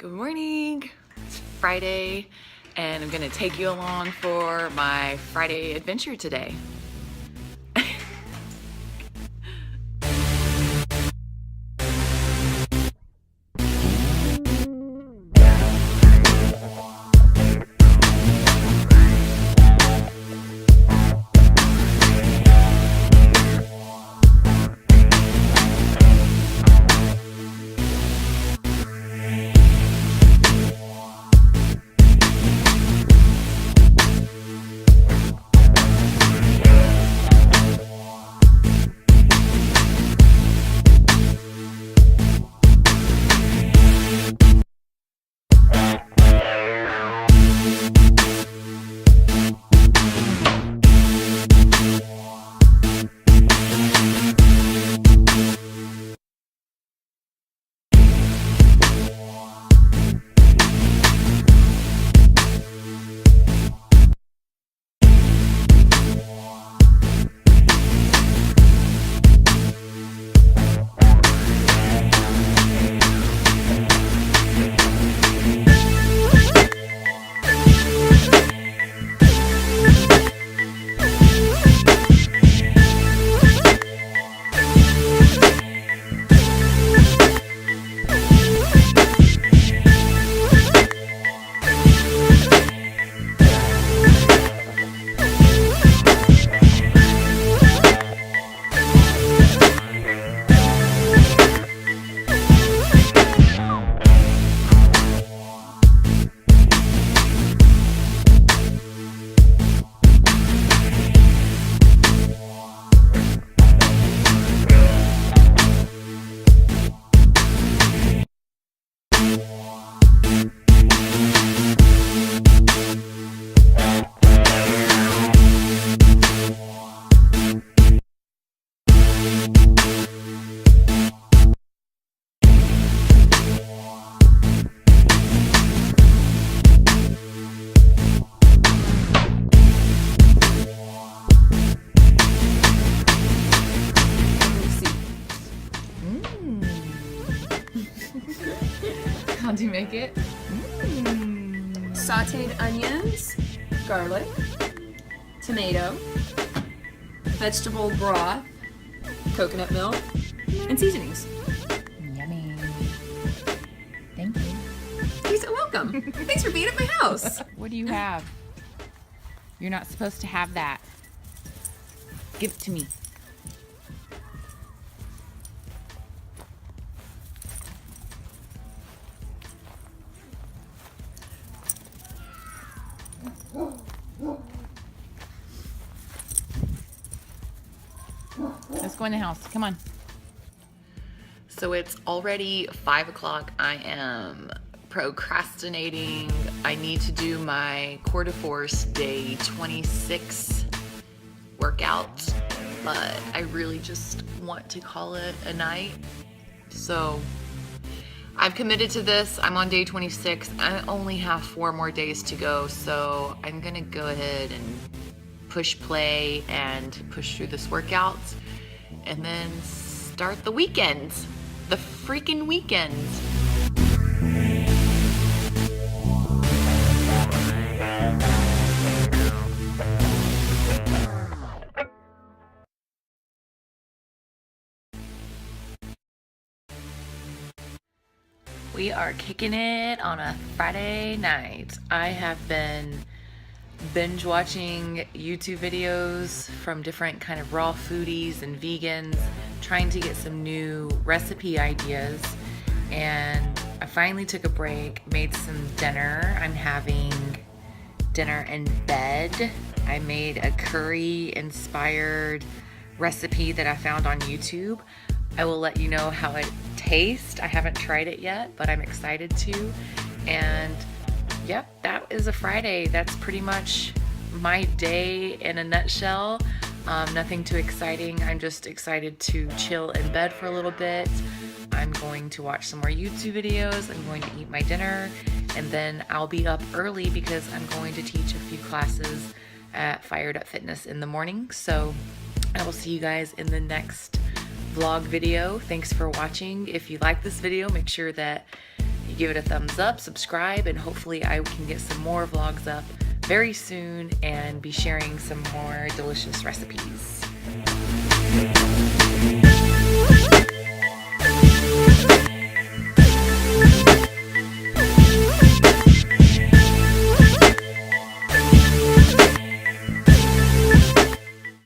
Good morning. It's Friday and I'm gonna take you along for my Friday adventure today. How'd you make it? Sauteed onions, garlic, tomato, vegetable broth, coconut milk, and seasonings. Yummy. Thank you. You're so welcome. Thanks for being at my house. What do you have? You're not supposed to have that. Give it to me. Let's go in the house. Come on. So it's already 5 o'clock. I am procrastinating. I need to do my core de force day 26 workout, but I really just want to call it a night. So I've committed to this. I'm on day 26. I only have 4 more days to go, so I'm gonna go ahead and push play and push through this workout and then start the weekend. The freaking weekend. We are kicking it on a Friday night. I have been binge watching YouTube videos from different kind of raw foodies and vegans, trying to get some new recipe ideas. And I finally took a break, made some dinner. I'm having dinner in bed. I made a curry inspired recipe that I found on YouTube. I will let you know how it tastes. I haven't tried it yet, but I'm excited to. And yep, that is a Friday. That's pretty much my day in a nutshell. Nothing too exciting. I'm just excited to chill in bed for a little bit. I'm going to watch some more YouTube videos. I'm going to eat my dinner, and then I'll be up early because I'm going to teach a few classes at Fired Up Fitness in the morning. So I will see you guys in the next vlog video. Thanks for watching. If you like this video, make sure that you give it a thumbs up, subscribe, and hopefully I can get some more vlogs up very soon and be sharing some more delicious recipes.